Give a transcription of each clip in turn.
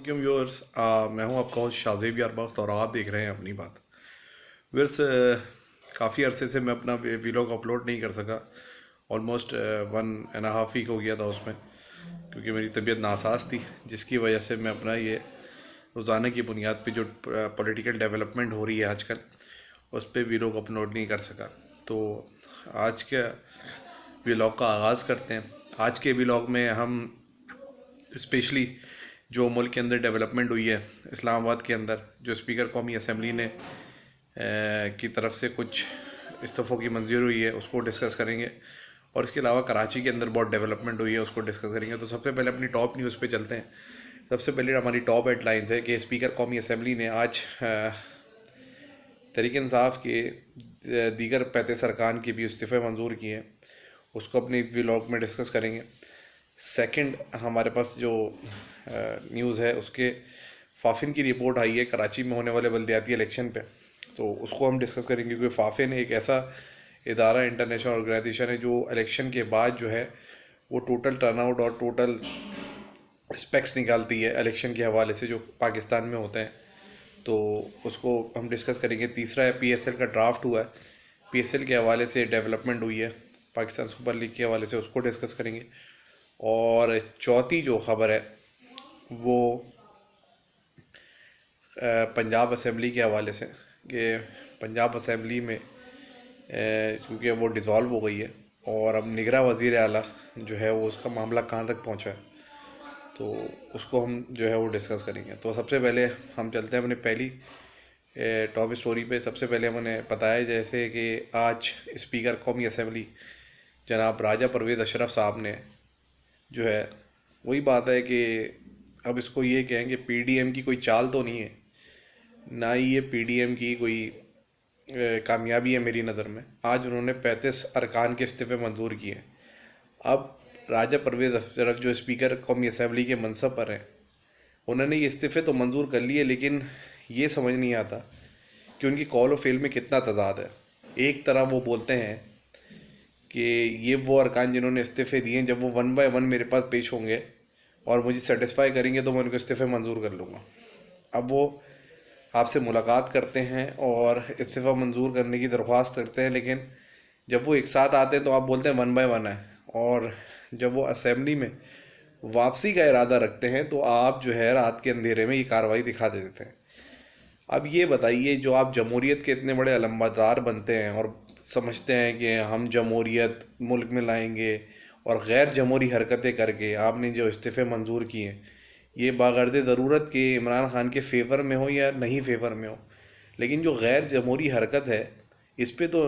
वालेकुम व्यूअर्स। मैं हूं आपका होस्ट शाहज़ेब यारबख्त और आप देख रहे हैं अपनी बात। व्यूअर्स, काफ़ी अरसे से मैं अपना वीलॉग अपलोड नहीं कर सका। ऑलमोस्ट 1.5 वीक हो गया था उसमें, क्योंकि मेरी तबीयत नासाज थी, जिसकी वजह से मैं अपना ये रोज़ाना की बुनियाद पे जो पॉलिटिकल डेवलपमेंट हो रही है आजकल, उस पर वीलॉग अपलोड नहीं कर सका। तो आज के वीलॉग का आगाज़ करते हैं। आज के वीलॉग में हम स्पेशली जो मुल्क के अंदर डेवलपमेंट हुई है इस्लामाबाद के अंदर, जो स्पीकर कौमी असम्बली ने की तरफ से कुछ इस्तीफ़ों की मंजूरी हुई है, उसको डिस्कस करेंगे। और इसके अलावा कराची के अंदर बहुत डेवलपमेंट हुई है, उसको डिस्कस करेंगे। तो सबसे पहले अपनी टॉप न्यूज़ पे चलते हैं। सबसे पहले हमारी टॉप हेडलाइंस है कि स्पीकर कौमी असम्बली ने आज तहरीक इंसाफ के दीगर 35 अरकान के भी इस्तीफ़े मंजूर किए हैं, उसको अपने व्लॉग में डिस्कस करेंगे। सेकंड, हमारे पास जो न्यूज़ है उसके फाफिन की रिपोर्ट आई है कराची में होने वाले बल्दियाती इलेक्शन पे, तो उसको हम डिस्कस करेंगे। क्योंकि फाफिन एक ऐसा इदारा, इंटरनेशनल ऑर्गेनाइजेशन है जो इलेक्शन के बाद जो है वो टोटल टर्नआउट और टोटल स्पेक्स निकालती है इलेक्शन के हवाले से जो पाकिस्तान में होते हैं, तो उसको हम डिस्कस करेंगे। तीसरा है पीएसएल का ड्राफ्ट हुआ है, पीएसएल के हवाले से डेवलपमेंट हुई है पाकिस्तान सुपर लीग के हवाले से, उसको डिस्कस करेंगे। और चौथी जो ख़बर है वो पंजाब असम्बली के हवाले से, कि पंजाब असम्बली में क्योंकि वो डिज़ोल्व हो गई है और अब निगरां वज़ीर आला जो है वो उसका मामला कहाँ तक पहुँचा है, तो उसको हम जो है वो डिस्कस करेंगे। तो सबसे पहले हम चलते हैं अपने पहली टॉप स्टोरी पे। सबसे पहले मैंने बताया जैसे कि आज स्पीकर कौमी असम्बली जनाब राजा परवेज़ अशरफ साहब ने जो है, वही बात है कि अब इसको ये कहें कि पीडीएम की कोई चाल तो नहीं है, ना ही ये पीडीएम की कोई कामयाबी है मेरी नज़र में। आज उन्होंने 35 अरकान के इस्तीफ़े मंजूर किए। अब राजा परवेज़ अशरफ जो स्पीकर कौमी असम्बली के मनसब पर हैं, उन्होंने ये इस्तीफ़े तो मंजूर कर लिए, लेकिन ये समझ नहीं आता कि उनकी कॉल और फेल में कितना तजाद है। एक तरह वो बोलते हैं कि ये वो अरकान जिन्होंने इस्तीफ़े दिए, जब वो वन बाय वन मेरे पास पेश होंगे और मुझे सेटिस्फाई करेंगे तो मैं उनको इस्तीफ़े मंजूर कर लूँगा। अब वो आपसे मुलाकात करते हैं और इस्तीफ़ा मंजूर करने की दरख्वास्त करते हैं, लेकिन जब वो एक साथ आते हैं तो आप बोलते हैं वन बाय वन है, और जब वो असम्बली में वापसी का इरादा रखते हैं तो आप जो है रात के अंधेरे में ये कार्रवाई दिखा देते हैं। अब ये बताइए, जो आप जमहूरियत के इतने बड़े अलम्बरदार बनते हैं और समझते हैं कि हम जमहूरियत मुल्क में लाएंगे, और गैर जमहूरी हरकतें करके आपने जो इस्तीफ़े मंजूर किए, ये बागर्द ज़रूरत के इमरान ख़ान के फ़ेवर में हो या नहीं फ़ेवर में हो, लेकिन जो गैर जमहूरी हरकत है इस पे तो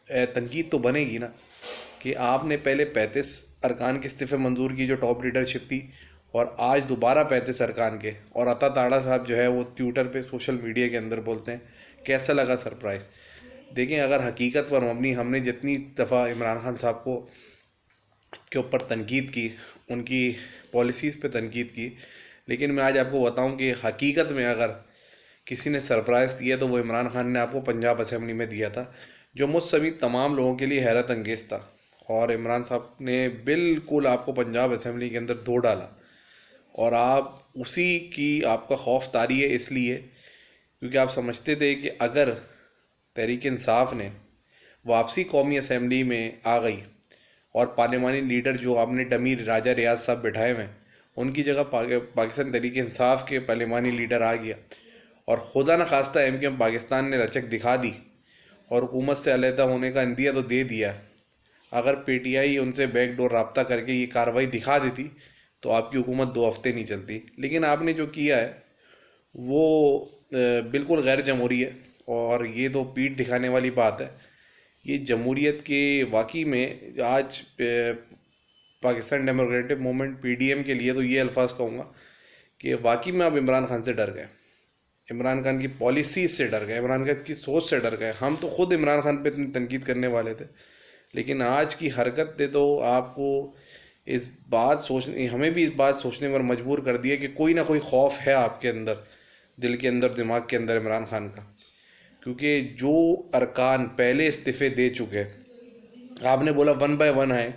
तनकीद तो बनेगी ना, कि आपने पहले 35 अरकान के इस्तीफ़े मंजूर की जो टॉप लीडरशिप थी, और आज दोबारा 35 अरकान के, और अता ताड़ा साहब जो है वो ट्विटर पे सोशल मीडिया के अंदर बोलते हैं। कैसा लगा सरप्राइज़? देखें, अगर हकीकत पर मबनी हमने जितनी दफ़ा इमरान खान साहब को के ऊपर तनकीद की, उनकी पॉलिसीज़ पे तनकीद की, लेकिन मैं आज आपको बताऊं कि हकीकत में अगर किसी ने सरप्राइज़ दिया तो वो इमरान खान ने आपको पंजाब असम्बली में दिया था, जो मुझ समेत तमाम लोगों के लिए हैरत अंगेज़ था। और इमरान साहब ने बिल्कुल आपको पंजाब असम्बली के अंदर धो डाला, और आप उसी की आपका खौफ तारी है, इसलिए क्योंकि आप समझते थे कि अगर तहरीक इंसाफ ने वापसी कौमी असम्बली में आ गई और पार्लिमानी लीडर जो आपने डमी राजा रियाज साहब बैठाए हुए हैं, उनकी जगह पाकिस्तान तहरीक इंसाफ के पार्लिमानी लीडर आ गया, और खुदा न खास्ता एमकेएम पाकिस्तान ने लचक दिखा दी और हुकूमत से अलहदा होने का इंदिया तो दे दिया। अगर पीटीआई उनसे बैकडोर रब्ता करके ये कार्रवाई दिखा देती तो आपकी हुकूमत 2 हफ्ते नहीं चलती। लेकिन आपने जो किया है वो बिल्कुल गैर जमहूरी है, और ये तो पीठ दिखाने वाली बात है। ये जमहूरियत के वाकई में आज पाकिस्तान डेमोक्रेटिक मूवमेंट पीडीएम के लिए तो ये अल्फाज कहूँगा कि वाकई में आप इमरान खान से डर गए, इमरान खान की पॉलिसी से डर गए, इमरान खान की सोच से डर गए। हम तो ख़ुद इमरान खान पे इतनी तनकीद करने वाले थे, लेकिन आज की हरकत ने तो आपको इस बात सोचने, हमें भी इस बात सोचने पर मजबूर कर दिया कि कोई ना कोई खौफ है आपके अंदर, दिल के अंदर, दिमाग के अंदर इमरान खान का। क्योंकि जो अरकान पहले इस्तीफ़े दे चुके, आपने बोला वन बाय वन है,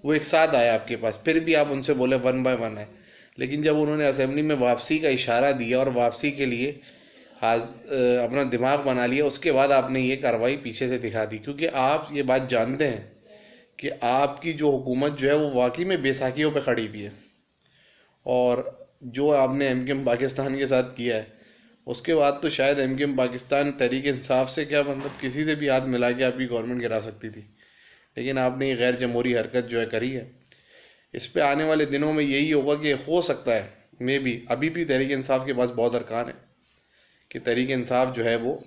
वो एक साथ आया आपके पास, फिर भी आप उनसे बोले वन बाय वन है, लेकिन जब उन्होंने असेंबली में वापसी का इशारा दिया और वापसी के लिए आज अपना दिमाग बना लिया, उसके बाद आपने ये कार्रवाई पीछे से दिखा दी। क्योंकि आप ये बात जानते हैं कि आपकी जो हुकूमत जो है वो वाकई में बेसाखियों पे खड़ी हुई है, और जो आपने एमकेएम पाकिस्तान के साथ किया है उसके बाद तो शायद एमकेएम पाकिस्तान तहरीक इंसाफ से क्या मतलब किसी से भी हाथ मिला के आपकी गवर्नमेंट गिरा सकती थी। लेकिन आपने ये गैर जमहूरी हरकत जो है करी है। इस पे आने वाले दिनों में यही होगा कि हो सकता है मे भी अभी भी तहरीक इंसाफ के पास बहुत अरकान है कि तहरीक इंसाफ जो है वो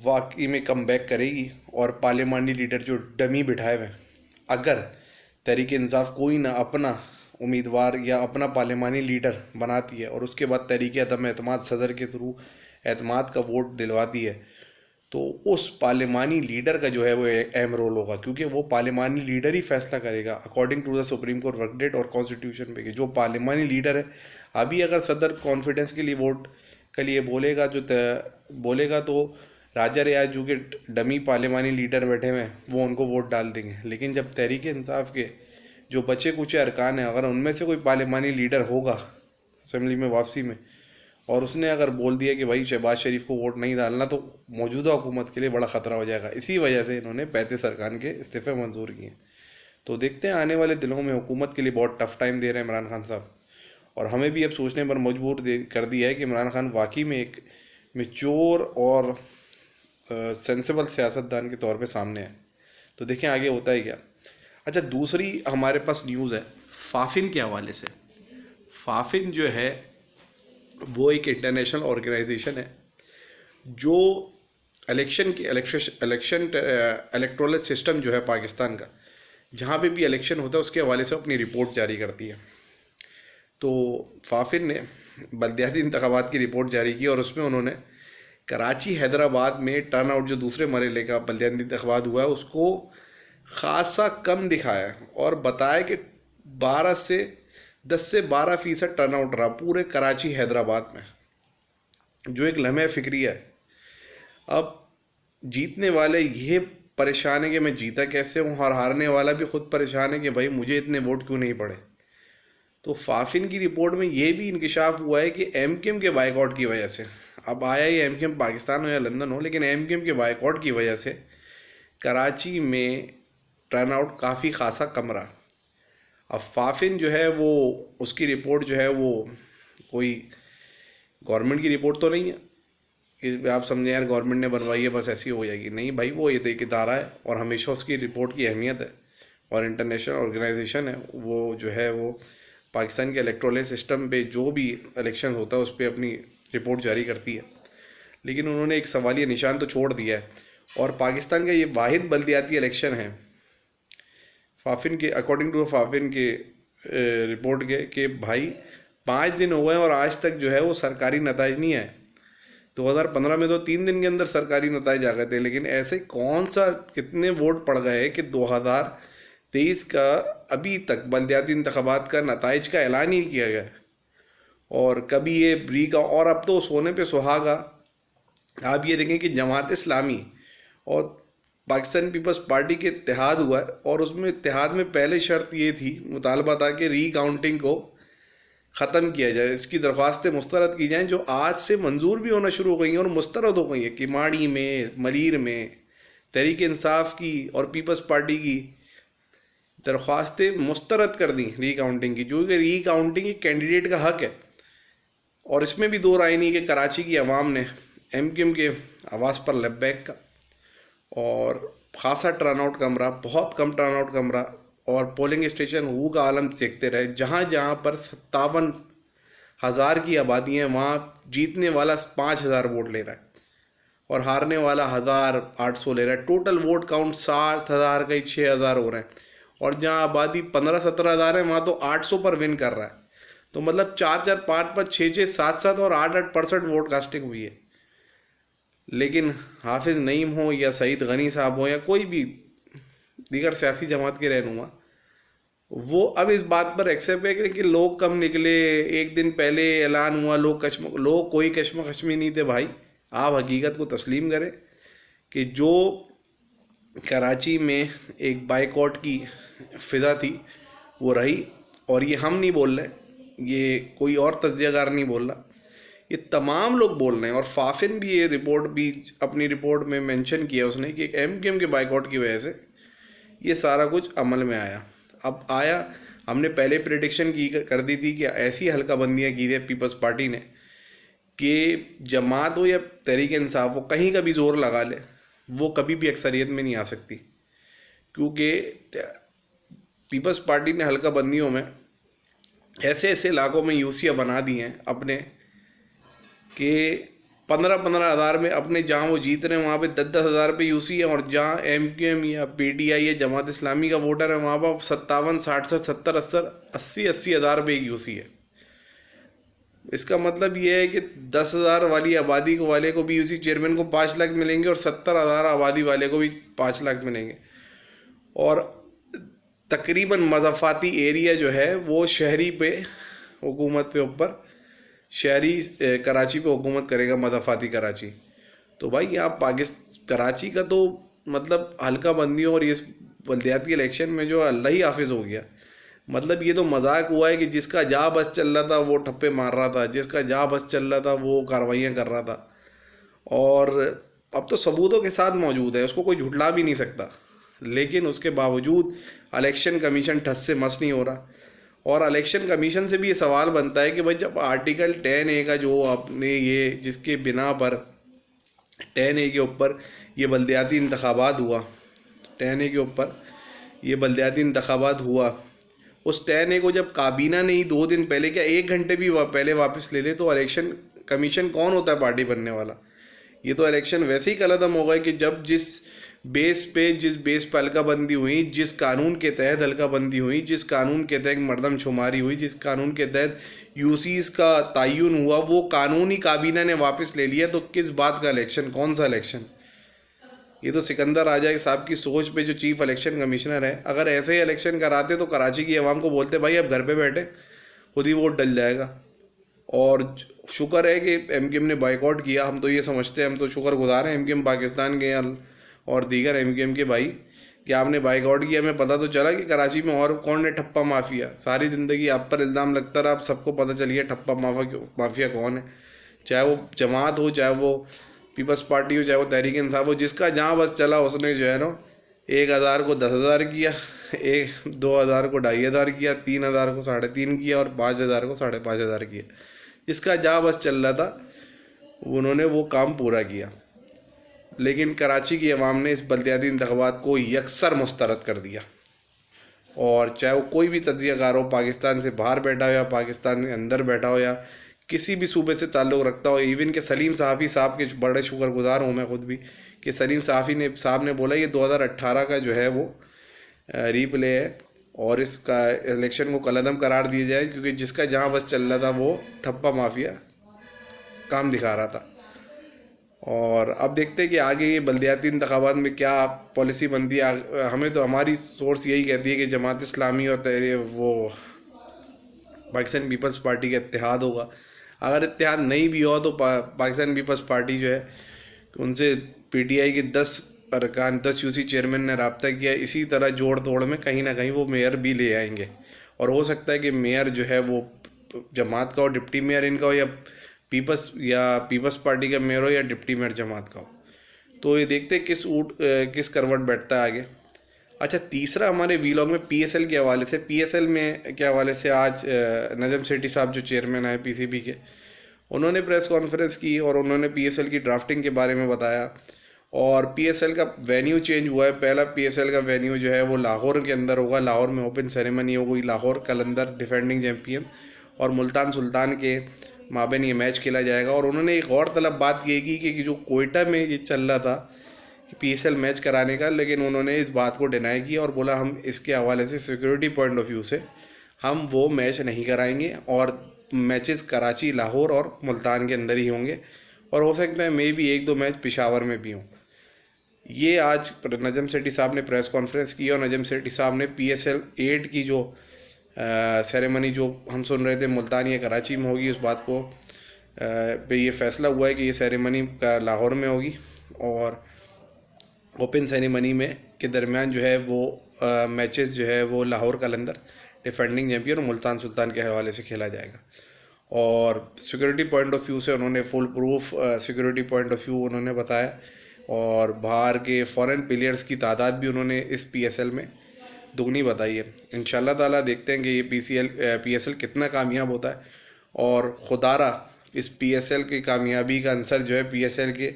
वाकई में कम बैक करेगी, और पार्लियामानी लीडर जो डमी बिठाए हुए हैं, अगर तहरीक इंसाफ कोई ना अपना उम्मीदवार या अपना पार्लियामानी लीडर बनाती है और उसके बाद तहरीक अदम एतमाद सदर के थ्रू एतमाद का वोट दिलवाती है, तो उस पार्लियामानी लीडर का जो है वो अहम रोल होगा। क्योंकि वो पार्लियामानी लीडर ही फैसला करेगा according to the Supreme Court वर्कडेट और कॉन्स्टिट्यूशन पे कि जो पार्लियामानी लीडर है। अभी अगर सदर कॉन्फिडेंस के लिए वोट के लिए बोलेगा बोलेगा तो राजा रियाज जो कि डमी पार्लियामानी लीडर बैठे हुए हैं वो उनको वोट डाल देंगे। लेकिन जब तहरीक इंसाफ के जो बचे कुचे अरकान हैं, अगर उनमें से कोई पार्लियामानी लीडर होगा असेंबली में वापसी में, और उसने अगर बोल दिया कि भाई शहबाज शरीफ को वोट नहीं डालना, तो मौजूदा हुकूमत के लिए बड़ा ख़तरा हो जाएगा। इसी वजह से इन्होंने 35 अरकान के इस्तीफ़े मंजूर किए। तो देखते हैं आने वाले दिनों में हुकूमत के लिए बहुत टफ टाइम दे रहे हैं इमरान खान साहब, और हमें भी अब सोचने पर मजबूर कर दिया है कि इमरान खान वाकई में एक मेच्योर और सेंसिबल सियासतदान के तौर पे सामने है। तो देखें आगे होता है क्या। अच्छा, दूसरी हमारे पास न्यूज़ है फाफिन के हवाले से। फाफिन जो है वो एक इंटरनेशनल ऑर्गेनाइजेशन है जो इलेक्शन इलेक्टोरल सिस्टम जो है पाकिस्तान का, जहाँ पे भी इलेक्शन होता है उसके हवाले से अपनी रिपोर्ट जारी करती है। तो फाफिन ने बल्दियाती इंतखाबात की रिपोर्ट जारी की और उसमें उन्होंने कराची हैदराबाद में टर्न आउट जो दूसरे मरहले का बल्दियाती इंतखाबात हुआ है उसको खासा कम दिखाया और बताया कि 10 से 12% टर्न आउट रहा पूरे कराची हैदराबाद में, जो एक लम्हे फिक्रिया है। अब जीतने वाले ये परेशान है कि मैं जीता कैसे हूँ, और हारने वाला भी खुद परेशान है कि भाई मुझे इतने वोट क्यों नहीं पड़े। तो फाफिन की रिपोर्ट में ये भी इंकशाफ हुआ है कि एमकेएम के बाइकआउट की वजह से, अब आया ये एमकेएम पाकिस्तान हो या लंदन हो, लेकिन एमकेएम के बाइकआउट की वजह से कराची में टर्नआउट काफ़ी खासा कम रहा। अब फाफिन जो है वो उसकी रिपोर्ट जो है वो कोई गवर्नमेंट की रिपोर्ट तो नहीं है कि आप समझें यार गवर्नमेंट ने बनवाई है बस ऐसी हो जाएगी, नहीं भाई, वो एक इदारा है और हमेशा उसकी रिपोर्ट की अहमियत है, और इंटरनेशनल ऑर्गेनाइजेशन है वो जो है वो पाकिस्तान के इलेक्टोरल सिस्टम पे जो भी इलेक्शन होता है उस पर अपनी रिपोर्ट जारी करती है। लेकिन उन्होंने एक सवालिया निशान तो छोड़ दिया है, और पाकिस्तान का ये वाहिद बल्दियाती इलेक्शन है फाफिन के अकॉर्डिंग टू फाफिन के रिपोर्ट के कि भाई 5 दिन हो गए और आज तक जो है वो सरकारी नताइज नहीं आए। 2015 में तो 3 दिन के अंदर सरकारी नताइज आ गए थे, लेकिन ऐसे कौन सा कितने वोट पड़ गए कि 2023 का अभी तक बल्दियाती इंतखाबात का नताइज का ऐलान ही किया गया। और कभी ये ब्री का, और अब तो सोने पे सुहागा। आप ये देखें कि जमात इस्लामी और पाकिस्तान पीपल्स पार्टी के इत्तेहाद हुआ है, और उसमें इत्तेहाद में पहले शर्त ये थी, मुतालबा था कि रीकाउंटिंग को ख़त्म किया जाए, इसकी दरख्वास्तें मुस्तरद की जाएँ, जो आज से मंजूर भी होना शुरू हो गई हैं और मुस्तरद हो गई हैं। किमाड़ी में, मलीर में तहरीक इंसाफ की और पीपल्स पार्टी की दरख्वास्तें मुस्तरद कर दी रीकाउंटिंग की, जो कि रीकाउंटिंग एक कैंडिडेट का हक है। और इसमें भी दो राय नहीं कि कराची की आवाम ने एमकेएम के आवाज़ पर लब्बैक का, और ख़ासा टर्नआउट कम रहा, बहुत कम टर्नआउट कम रहा, और पोलिंग स्टेशन हू का आलम देखते रहे। जहाँ जहाँ पर 57,000 की आबादी है वहाँ जीतने वाला 5,000 वोट ले रहा है और हारने वाला 1,800 ले रहा है। टोटल वोट काउंट 7,000 का ही 6,000 हो रहे हैं, और जहाँ आबादी 15-17,000 है वहाँ तो 800 पर विन कर रहा है। तो मतलब 4-4, 5-5, 6-6, 7-7 और 8-8% वोट कास्टिंग हुई है। लेकिन हाफिज़ नईम हो या सईद गनी साहब हो या कोई भी दीगर सियासी जमात के रहनुमा, वो अब इस बात पर एक्सेप्ट है कि लोग कम निकले, एक दिन पहले ऐलान हुआ, लोग कोई कश्मकश में नहीं थे। भाई आप हकीकत को तस्लीम करें कि जो कराची में एक बाइकआउट की फिजा थी वो रही, और ये हम नहीं बोल रहे, ये कोई और तज्जियाकार नहीं बोल रहा, ये तमाम लोग बोल रहे हैं। और फाफिन भी ये रिपोर्ट भी अपनी रिपोर्ट में मेंशन किया उसने कि एमक्यूएम के बाइकआउट की वजह से ये सारा कुछ अमल में आया। अब आया, हमने पहले प्रेडिक्शन की कर दी थी कि ऐसी हल्काबंदियाँ की थी पीपल्स पार्टी ने कि जमात हो या तहरीक इंसाफ हो, कहीं का भी जोर लगा ले, वो कभी भी अक्सरियत में नहीं आ सकती। क्योंकि पीपल्स पार्टी ने हल्काबंदियों में ऐसे ऐसे इलाकों में यूसिया बना दी हैं अपने कि 15-15 हज़ार में अपने जहाँ वो जीत रहे हैं वहाँ पे 10-10 हज़ार पे यूसी है, और जहाँ एमक्यूएम या पीटीआई या जमात इस्लामी का वोटर है वहाँ पर 57, 60, 70, 80 हज़ार पे एक यूसी है। इसका मतलब ये है कि 10,000 वाली आबादी को वाले को भी यूसी चेयरमैन को 5 लाख मिलेंगे और 70,000 आबादी वाले को भी 5 लाख मिलेंगे। और तकरीबन मज़ाफ़ाती एरिया जो है वो शहरी पे हुकूमत पे ऊपर शहरी कराची पे हुकूमत करेगा, मज़ाफ़ाती कराची। तो भाई आप कराची का तो मतलब हल्का बंदियों और इस बल्दियाती इलेक्शन में जो अल्लाह ही हाफिज़ हो गया। मतलब ये तो मजाक हुआ है कि जिसका जहाँ बस चल रहा था वो ठप्पे मार रहा था, जिसका जहाँ बस चल रहा था वो कार्रवाइयाँ कर रहा था। और अब तो सबूतों के साथ मौजूद है, उसको कोई झुठला भी नहीं सकता। लेकिन उसके बावजूद इलेक्शन कमीशन ठस से मस नहीं हो रहा। और इलेक्शन कमीशन से भी ये सवाल बनता है कि भाई जब आर्टिकल 10A का जो आपने ये जिसके बिना पर 10A के ऊपर ये बल्दियाती इंतखाबात हुआ, 10A के ऊपर ये बल्दियाती इंतखाबात हुआ, उस 10A को जब काबीना ने ही 2 दिन पहले, क्या 1 घंटे भी पहले वापस ले ले, तो इलेक्शन कमीशन कौन होता है पार्टी बनने वाला? ये तो इलेक्शन वैसे ही कलअदम हो गए कि जब जिस बेस पे हल्काबंदी हुई, जिस कानून के तहत हल्काबंदी हुई, जिस कानून के तहत मरदमशुमारी हुई, जिस कानून के तहत यूसीज का तयन हुआ, वो कानून ही काबीना ने वापस ले लिया। तो किस बात का इलेक्शन, कौन सा इलेक्शन? ये तो सिकंदर राजा साहब की सोच पे, जो चीफ इलेक्शन कमिश्नर है, अगर ऐसे ही इलेक्शन कराते तो कराची की आवाम को बोलते भाई अब घर पे बैठे, खुद ही वोट डल जाएगा। और शुक्र है कि एमक्यूएम ने बाइकआउट किया। हम तो ये समझते हैं, हम तो शुक्रगुजार हैं एमक्यूएम पाकिस्तान के और दीगर एमक्यूएम के भाई कि आपने बाइकआउट किया। हमें पता तो चला कि कराची में और कौन है ठप्पा माफिया। सारी ज़िंदगी आप पर इल्ज़ाम लगता रहा, अब सबको पता चल गया ठप्पा माफिया कौन है। चाहे वो जमात हो, चाहे वो पीपल्स पार्टी हो, चाहे वो तहरीक इंसाफ हो, जिसका जहाँ बस चला उसने जो है ना 1,000 को 10,000 किया, 2,000 को 2,500 किया, 3,000 को 3,500 किया और 5,000 को 5,500 किया। जिसका जहाँ बस चल रहा था उन्होंने वो काम पूरा किया। लेकिन कराची की आवाम ने इस बल्दियाती इंतखाबात को यकसर मुस्तरद कर दिया। और चाहे वो कोई भी तज्जियाकार हो, पाकिस्तान से बाहर बैठा हो या पाकिस्तान के अंदर बैठा हो या किसी भी सूबे से ताल्लुक़ रखता हो, इवन के सलीम सहाफ़ी साहब के बड़े शुक्रगुजार हूँ मैं खुद भी कि सलीम सहाफ़ी साहब ने बोला ये 2018 का जो है वो रीप्ले है और इसका इलेक्शन को कलअदम करार दिया जाए, क्योंकि जिसका जहाँ बस चल रहा था वो ठप्पा माफिया काम दिखा रहा था। और अब देखते हैं कि आगे ये बल्दियाती इंतखाबात में क्या पॉलिसी बनती है। हमें तो हमारी सोर्स यही कहती है कि जमात इस्लामी और वो पाकिस्तान पीपल्स पार्टी का इत्तेहाद होगा। अगर इत्तेहाद नहीं भी हो तो पाकिस्तान पीपल्स पार्टी जो है उनसे पीटीआई के 10 अरकान 10 यूसी चेयरमैन ने रब्ता किया। इसी तरह जोड़ तोड़ में कहीं ना कहीं वो मेयर भी ले आएंगे और हो सकता है कि मेयर जो है वो जमात का हो, डिप्टी मेयर इनका हो, या पीपल्स पार्टी का मेयर हो या डिप्टी मेयर जमात का हो। तो ये देखते हैं किस करवट बैठता है आगे। अच्छा, तीसरा हमारे वीलॉग में पीएसएल के हवाले से, पीएसएल में के हवाले से आज नजम सेठी साहब जो चेयरमैन है पीसीबी के, उन्होंने प्रेस कॉन्फ्रेंस की और उन्होंने पीएसएल की ड्राफ्टिंग के बारे में बताया। और पीएसएल का वेन्यू चेंज हुआ है। पहला पीएसएल का वेन्यू जो है वो लाहौर के अंदर होगा, लाहौर में ओपन सेरेमनी होगी, लाहौर कलंदर डिफेंडिंग चैम्पियन और मुल्तान सुल्तान के माबेन ये मैच खेला जाएगा। और उन्होंने एक और तलब बात ये की कि जो कोयटा में ये चल रहा था कि पीएसएल मैच कराने का, लेकिन उन्होंने इस बात को डिनाई किया और बोला हम इसके हवाले से सिक्योरिटी पॉइंट ऑफ व्यू से हम वो मैच नहीं कराएंगे और मैचेस कराची, लाहौर और मुल्तान के अंदर ही होंगे और हो सकता है मे भी 1-2 मैच पेशावर में भी हों। ये आज नजम सेठी साहब ने प्रेस कॉन्फ्रेंस की और नजम सेठी साहब ने पीएसएल 8 की जो सेरेमनी जो हम सुन रहे थे मुल्तान या कराची में होगी, उस बात को पे ये फ़ैसला हुआ है कि ये सेरेमनी लाहौर में होगी और ओपन सेरेमनी में के दरमियान जो है वो मैचेस जो है वो लाहौर कलंदर डिफेंडिंग चैम्पियन और मुल्तान सुल्तान के हवाले से खेला जाएगा। और सिक्योरिटी पॉइंट ऑफ व्यू से उन्होंने full proof security point of view उन्होंने बताया, और बाहर के फॉरेन प्लेयर्स की तादाद भी उन्होंने इस PSL में दुगनी बताई है। इंशाल्लाह ताला देखते हैं कि ये PSL कितना कामयाब होता है, और खुदारा इस PSL की कामयाबी का आंसर जो है PSL के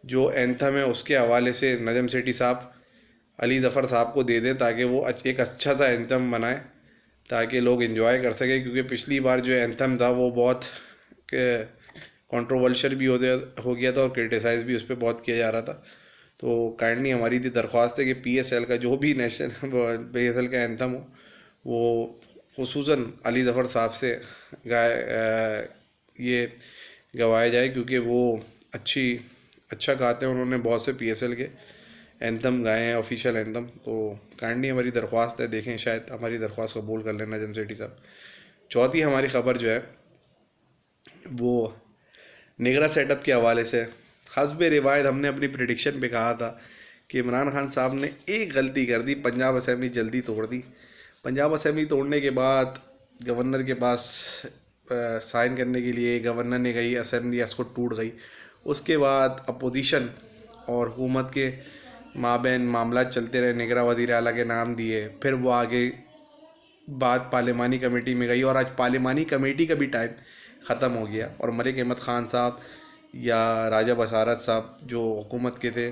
जो एंथम है उसके हवाले से नजम सेठी साहब अली ज़फ़र साहब को दे दें, ताकि वो एक अच्छा सा एंथम बनाए ताकि लोग इन्जॉय कर सकें। क्योंकि पिछली बार जो एंथम था वो बहुत कंट्रोवर्शियल भी हो गया था और क्रिटिसाइज़ भी उस पर बहुत किया जा रहा था। तो काइंडली हमारी थी दरख्वास्त है कि PSL का जो भी PSL का एंथम हो वो खुसूसन अली ज़फ़र साहब से ये गवाया जाए, क्योंकि वो अच्छा गाते हैं। उन्होंने बहुत से PSL के एंथम गाए हैं, ऑफिशियल एंथम। तो काइंडली हमारी दरख्वास्त है, देखें शायद हमारी दरख्वास्त कबूल कर लेना नजम सेठी साहब। चौथी हमारी ख़बर जो है वो निगरा सेटअप के हवाले से। हस्ब रिवायत हमने अपनी प्रिडिक्शन पे कहा था कि इमरान खान साहब ने एक गलती कर दी, पंजाब असेंबली जल्दी तोड़ दी। पंजाब असेंबली तोड़ने के बाद गवर्नर के पास साइन करने के लिए गवर्नर ने गई, असेंबली उसको टूट गई। उसके बाद अपोजिशन और हुकूमत के माबैन मामला चलते रहे, निगरा वज़ीर आला के नाम दिए, फिर वो आगे बात पार्लिमानी कमेटी में गई, और आज पार्लिमानी कमेटी का भी टाइम ख़त्म हो गया। और मलिक अहमद ख़ान साहब या राजा बसारत साहब जो हुकूमत के थे,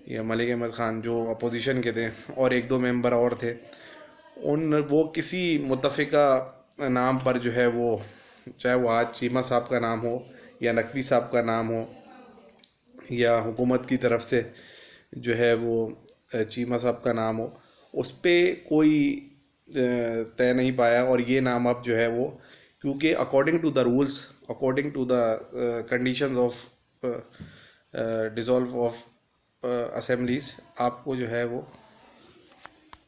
या मलिक अहमद ख़ान जो अपोजिशन के थे, और एक दो मेंबर और थे, वो किसी मुतफ़िका नाम पर जो है वो, चाहे वो आज चीमा साहब का नाम हो या नकवी साहब का नाम हो, या हुकूमत की तरफ से जो है वो चीमा साहब का नाम हो, उस पर कोई तय नहीं पाया। और ये नाम अब जो है वो, क्योंकि according to the rules, according to the conditions of dissolve of assemblies, आपको जो है वो